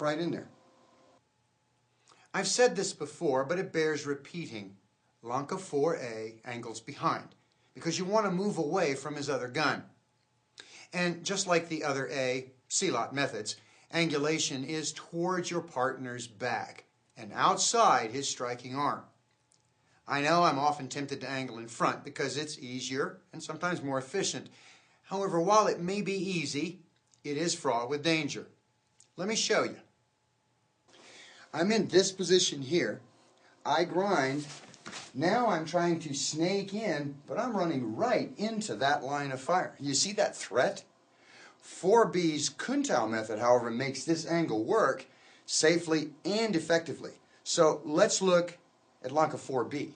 right in there. I've said this before, but it bears repeating. Lanka 4A angles behind because you want to move away from his other gun. And just like the other A, C-lot methods, angulation is towards your partner's back and outside his striking arm. I know I'm often tempted to angle in front because it's easier and sometimes more efficient. However, while it may be easy, it is fraught with danger. Let me show you. I'm in this position here. I grind. Now I'm trying to snake in, but I'm running right into that line of fire. You see that threat? 4B's Kuntau method, however, makes this angle work safely and effectively. So let's look at Lanka 4B.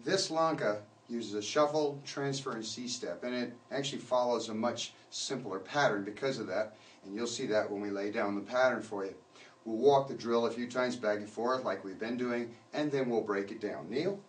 This Lanka uses a shuffle, transfer, and C-step, and it actually follows a much simpler pattern because of that, and you'll see that when we lay down the pattern for you. We'll walk the drill a few times back and forth like we've been doing, and then we'll break it down. Kneel.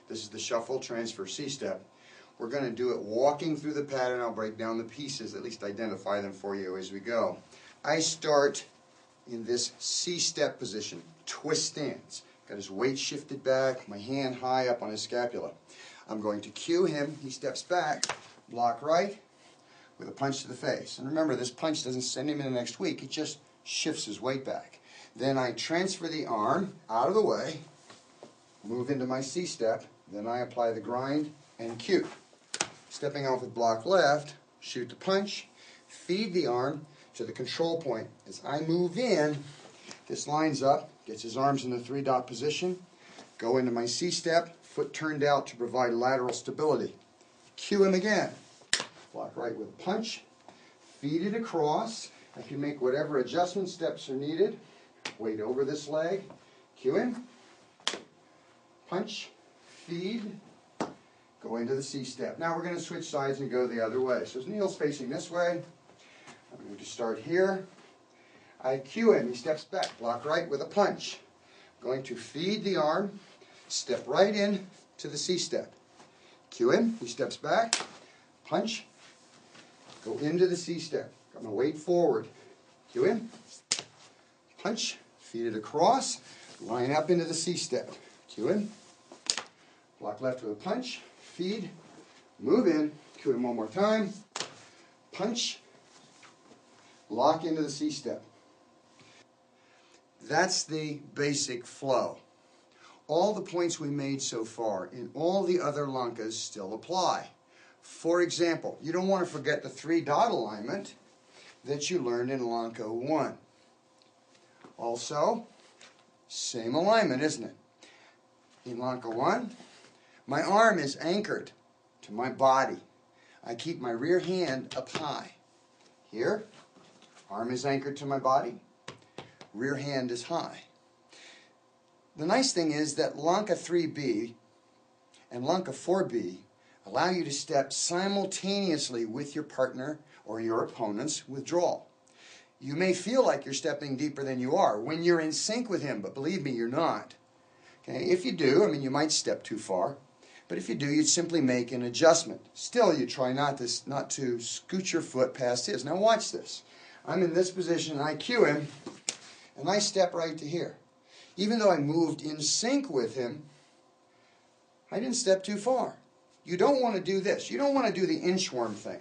This is the shuffle, transfer, C-step. We're going to do it walking through the pattern. I'll break down the pieces, at least identify them for you as we go. I start in this C-step position, twist stance. Got his weight shifted back, my hand high up on his scapula. I'm going to cue him. He steps back, block right with a punch to the face. And remember, this punch doesn't send him in the next week. It just shifts his weight back. Then I transfer the arm out of the way, move into my C-step. Then I apply the grind and cue. Stepping off with block left, shoot the punch, feed the arm to the control point. As I move in, this lines up, gets his arms in the 3-dot position, go into my C-step, foot turned out to provide lateral stability. Cue him again. Block right with a punch, feed it across. I can make whatever adjustment steps are needed. Weight over this leg, cue him, punch, feed, go into the C-step. Now we're going to switch sides and go the other way. So Neil's facing this way. I'm going to start here. I cue him. He steps back. Block right with a punch. I'm going to feed the arm. Step right in to the C-step. Cue him. He steps back. Punch. Go into the C-step. Got my weight forward. Cue him. Punch. Feed it across. Line up into the C-step. Cue him. Block left with a punch, feed, move in, cue him one more time, punch, lock into the C-step. That's the basic flow. All the points we made so far in all the other Lankas still apply. For example, you don't want to forget the 3-dot alignment that you learned in Lanka 1. Also, same alignment, isn't it? In Lanka 1, my arm is anchored to my body. I keep my rear hand up high. Here, arm is anchored to my body, rear hand is high. The nice thing is that Lanka 3B and Lanka 4B allow you to step simultaneously with your partner or your opponent's withdrawal. You may feel like you're stepping deeper than you are when you're in sync with him, but believe me, you're not. Okay? If you do, you might step too far, but if you do, you'd simply make an adjustment. Still, you try not to scoot your foot past his. Now watch this. I'm in this position, and I cue him, and I step right to here. Even though I moved in sync with him, I didn't step too far. You don't want to do this. You don't want to do the inchworm thing.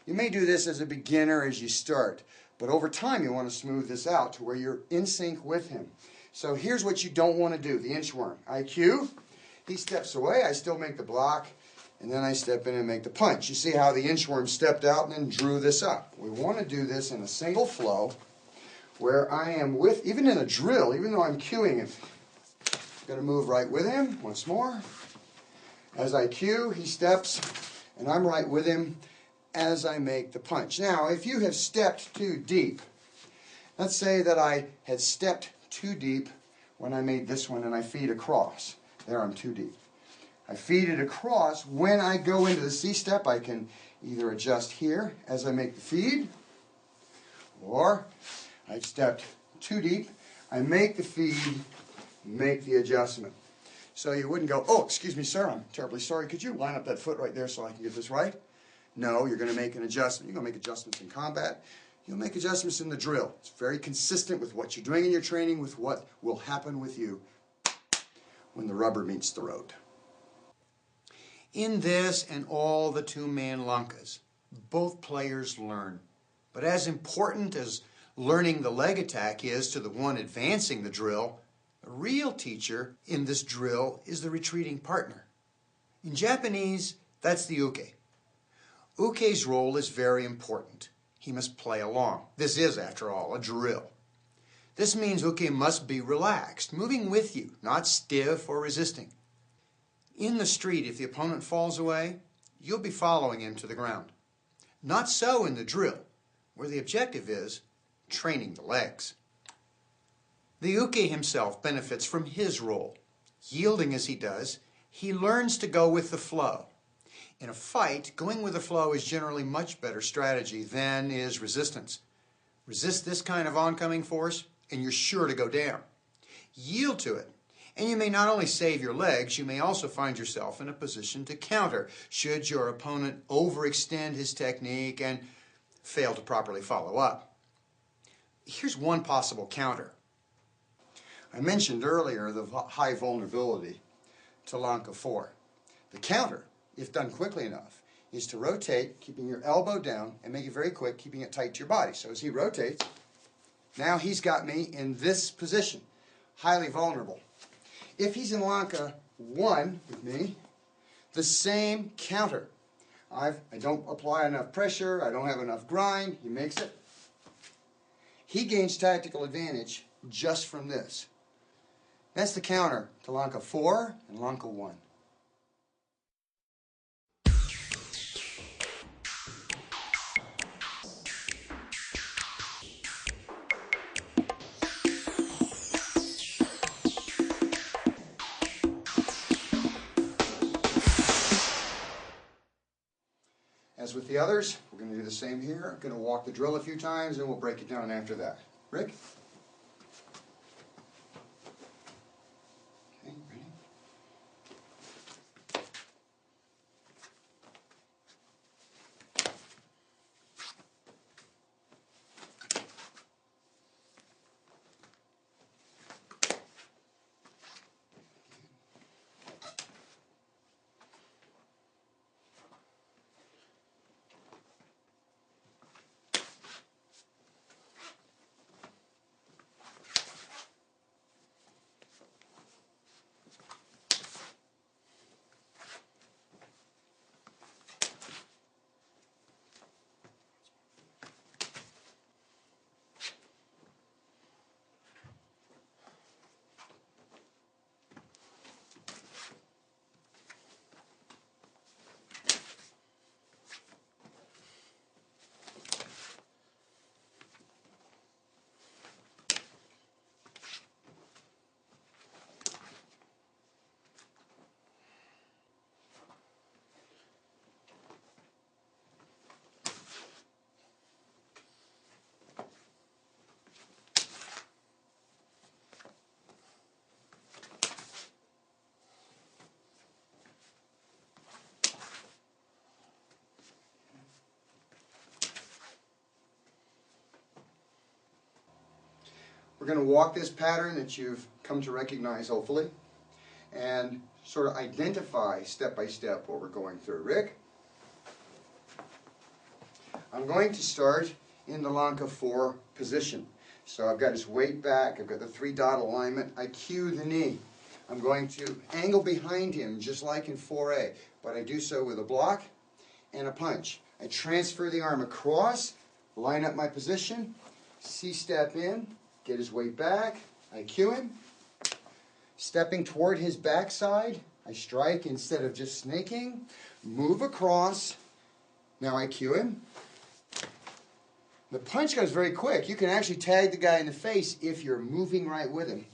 You may do this as a beginner as you start, but over time you want to smooth this out to where you're in sync with him. So here's what you don't want to do, the inchworm. I cue, he steps away, I still make the block, and then I step in and make the punch. You see how the inchworm stepped out and then drew this up. We want to do this in a single flow where I am with, even in a drill, even though I'm cueing him, I'm going to move right with him once more. As I cue, he steps, and I'm right with him as I make the punch. Now, if you have stepped too deep, let's say that I had stepped too deep when I made this one and I feed across. There, I'm too deep. I feed it across. When I go into the C-step, I can either adjust here as I make the feed, or I've stepped too deep. I make the feed, make the adjustment. So you wouldn't go, oh, excuse me, sir, I'm terribly sorry. Could you line up that foot right there so I can get this right? No, you're going to make an adjustment. You're going to make adjustments in combat. You'll make adjustments in the drill. It's very consistent with what you're doing in your training, with what will happen with you when the rubber meets the road. In this and all the two-man lankas, both players learn. But as important as learning the leg attack is to the one advancing the drill, the real teacher in this drill is the retreating partner. In Japanese, that's the uke. Uke's role is very important. He must play along. This is, after all, a drill. This means uke must be relaxed, moving with you, not stiff or resisting. In the street, if the opponent falls away, you'll be following him to the ground. Not so in the drill, where the objective is training the legs. The uke himself benefits from his role. Yielding as he does, he learns to go with the flow. In a fight, going with the flow is generally much better strategy than is resistance. Resist this kind of oncoming force, and you're sure to go down. Yield to it, and you may not only save your legs, you may also find yourself in a position to counter should your opponent overextend his technique and fail to properly follow up. Here's one possible counter. I mentioned earlier the high vulnerability to Lanka 4. The counter, if done quickly enough, is to rotate, keeping your elbow down, and make it very quick, keeping it tight to your body. So as he rotates, now he's got me in this position, highly vulnerable. If he's in Lanka 1 with me, the same counter. I don't apply enough pressure, I don't have enough grind, he makes it. He gains tactical advantage just from this. That's the counter to Lanka 4 and Lanka 1. As with the others, we're going to do the same here. I'm going to walk the drill a few times and we'll break it down after that. Rick? Okay, ready? We're going to walk this pattern that you've come to recognize, hopefully, and sort of identify step by step what we're going through. Rick? I'm going to start in the Lanka 4 position. So I've got his weight back, I've got the 3-dot alignment, I cue the knee. I'm going to angle behind him just like in 4A, but I do so with a block and a punch. I transfer the arm across, line up my position, C-step in, get his weight back, I cue him. Stepping toward his backside, I strike instead of just snaking, move across, now I cue him. The punch goes very quick. You can actually tag the guy in the face if you're moving right with him.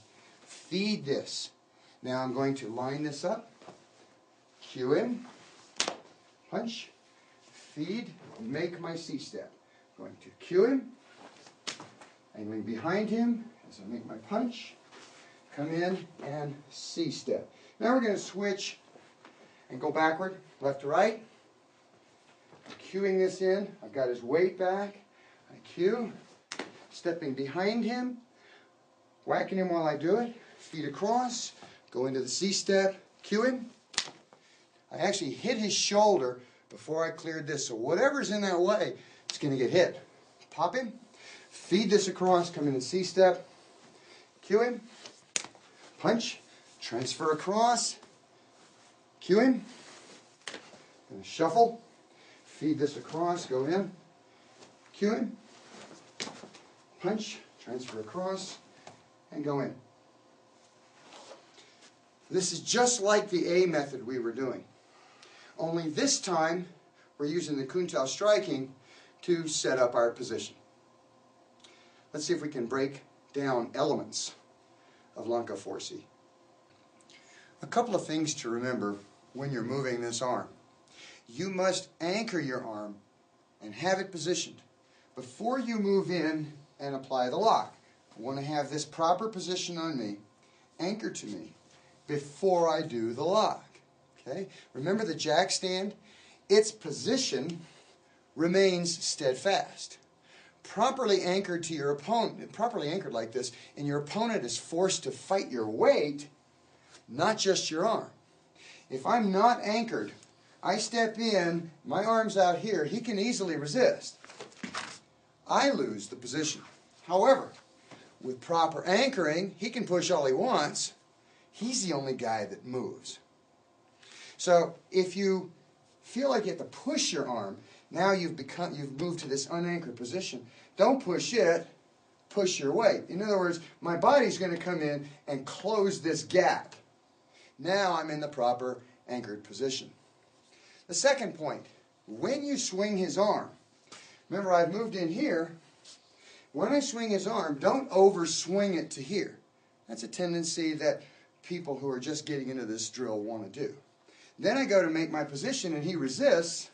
Feed this. Now I'm going to line this up, cue him, punch, feed, make my C-step. Going to cue him, angling behind him as I make my punch, come in and C-step. Now we're going to switch and go backward, left to right. Cueing this in, I've got his weight back. I cue, stepping behind him, whacking him while I do it, feet across, go into the C-step, cue him. I actually hit his shoulder before I cleared this, so whatever's in that way, it's going to get hit. Pop him, feed this across, come in the C-step, cue him, punch, transfer across, cue him, and shuffle, feed this across, go in, cue him, punch, transfer across, and go in. This is just like the A method we were doing. Only this time we're using the Kun-Tao striking to set up our position. Let's see if we can break down elements of Lanka 4C. A couple of things to remember when you're moving this arm. You must anchor your arm and have it positioned before you move in and apply the lock. I want to have this proper position on me, anchored to me, before I do the lock. Okay? Remember the jack stand? Its position remains steadfast. Properly anchored to your opponent, properly anchored like this, and your opponent is forced to fight your weight, not just your arm. If I'm not anchored, I step in, my arm's out here, he can easily resist. I lose the position. However, with proper anchoring, he can push all he wants. He's the only guy that moves. So if you feel like you have to push your arm, now you've moved to this unanchored position. Don't push it, push your weight. In other words, my body's going to come in and close this gap. Now I'm in the proper anchored position. The second point, when you swing his arm, remember I've moved in here, when I swing his arm, don't overswing it to here. That's a tendency that people who are just getting into this drill want to do. Then I go to make my position and he resists.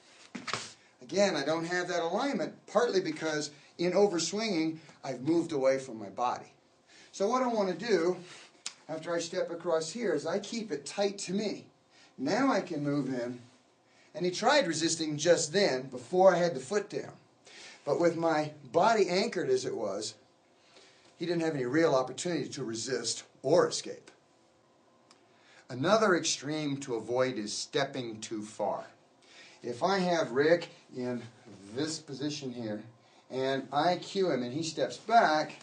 Again, I don't have that alignment, partly because in overswinging, I've moved away from my body. So what I want to do, after I step across here, is I keep it tight to me. Now I can move in, and he tried resisting just then, before I had the foot down. But with my body anchored as it was, he didn't have any real opportunity to resist or escape. Another extreme to avoid is stepping too far. If I have Rick in this position here, and I cue him and he steps back,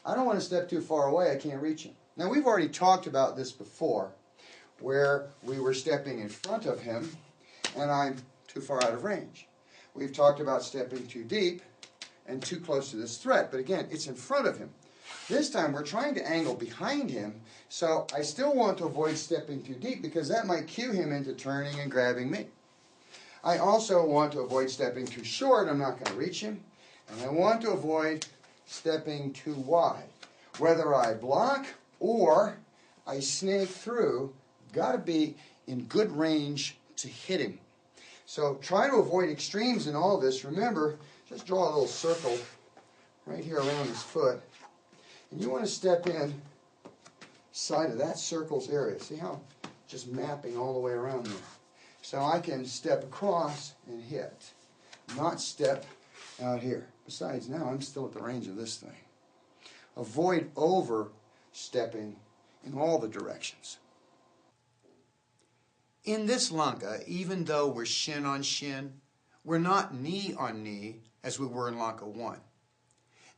I don't want to step too far away, I can't reach him. Now we've already talked about this before, where we were stepping in front of him, and I'm too far out of range. We've talked about stepping too deep and too close to this threat, but again, it's in front of him. This time we're trying to angle behind him, so I still want to avoid stepping too deep because that might cue him into turning and grabbing me. I also want to avoid stepping too short, I'm not going to reach him, and I want to avoid stepping too wide. Whether I block or I snake through, got to be in good range to hit him. So try to avoid extremes in all this. Remember, just draw a little circle right here around his foot. And you want to step in side of that circle's area. See how I'm just mapping all the way around there. So I can step across and hit, not step out here. Besides, now I'm still at the range of this thing. Avoid overstepping in all the directions. In this Lanka, even though we're shin on shin, we're not knee on knee as we were in Lanka 1.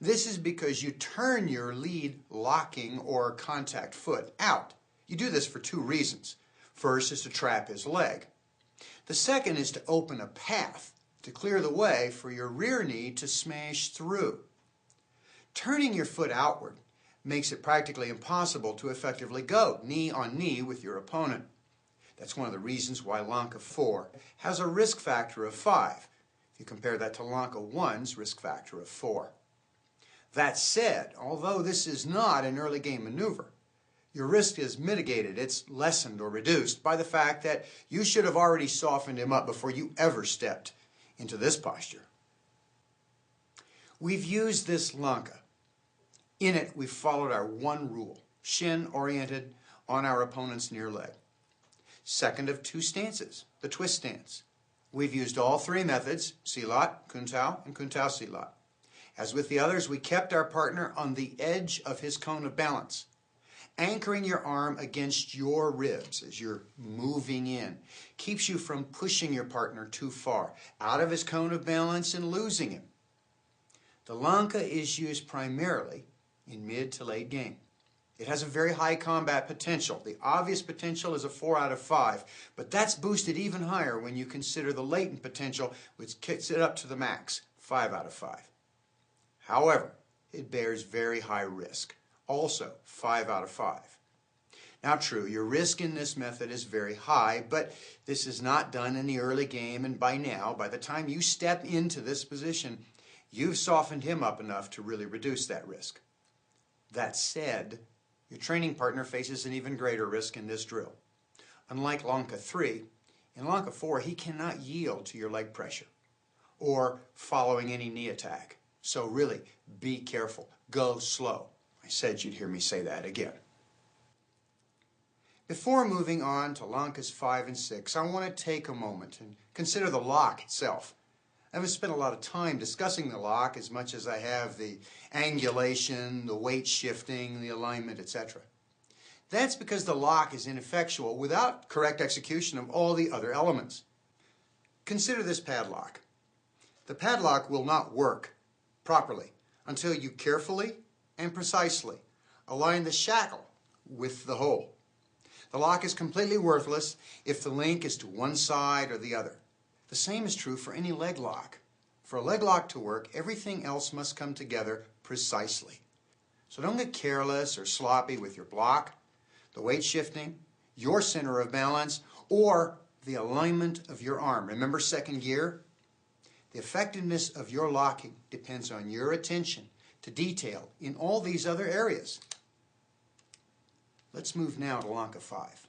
This is because you turn your lead locking or contact foot out. You do this for two reasons. First is to trap his leg. The second is to open a path, to clear the way for your rear knee to smash through. Turning your foot outward makes it practically impossible to effectively go knee on knee with your opponent. That's one of the reasons why Lanka 4 has a risk factor of 5, if you compare that to Lanka 1's risk factor of 4. That said, although this is not an early game maneuver, your risk is mitigated, it's lessened or reduced by the fact that you should have already softened him up before you ever stepped into this posture. We've used this Lanka. In it, we've followed our one rule, shin oriented on our opponent's near leg. Second of two stances, the twist stance. We've used all three methods, silat, kuntao, and kuntao silat. As with the others, we kept our partner on the edge of his cone of balance, anchoring your arm against your ribs as you're moving in. Keeps you from pushing your partner too far, out of his cone of balance and losing him. The Lanka is used primarily in mid to late game. It has a very high combat potential. The obvious potential is a 4 out of 5, but that's boosted even higher when you consider the latent potential, which kicks it up to the max, 5 out of 5. However, it bears very high risk, also 5 out of 5. Now true, your risk in this method is very high, but this is not done in the early game, and by now, by the time you step into this position, you've softened him up enough to really reduce that risk. That said, your training partner faces an even greater risk in this drill. Unlike Lanka 3, in Lanka 4 he cannot yield to your leg pressure or following any knee attack. So really, be careful. Go slow. I said you'd hear me say that again. Before moving on to Lankas 5 and 6, I want to take a moment and consider the lock itself. I haven't spent a lot of time discussing the lock as much as I have the angulation, the weight shifting, the alignment, etc. That's because the lock is ineffectual without correct execution of all the other elements. Consider this padlock. The padlock will not work properly until you carefully and precisely align the shackle with the hole. The lock is completely worthless if the link is to one side or the other. The same is true for any leg lock. For a leg lock to work, everything else must come together precisely. So don't get careless or sloppy with your block, the weight shifting, your center of balance, or the alignment of your arm. Remember second gear? The effectiveness of your locking depends on your attention to detail in all these other areas. Let's move now to Lanka 5.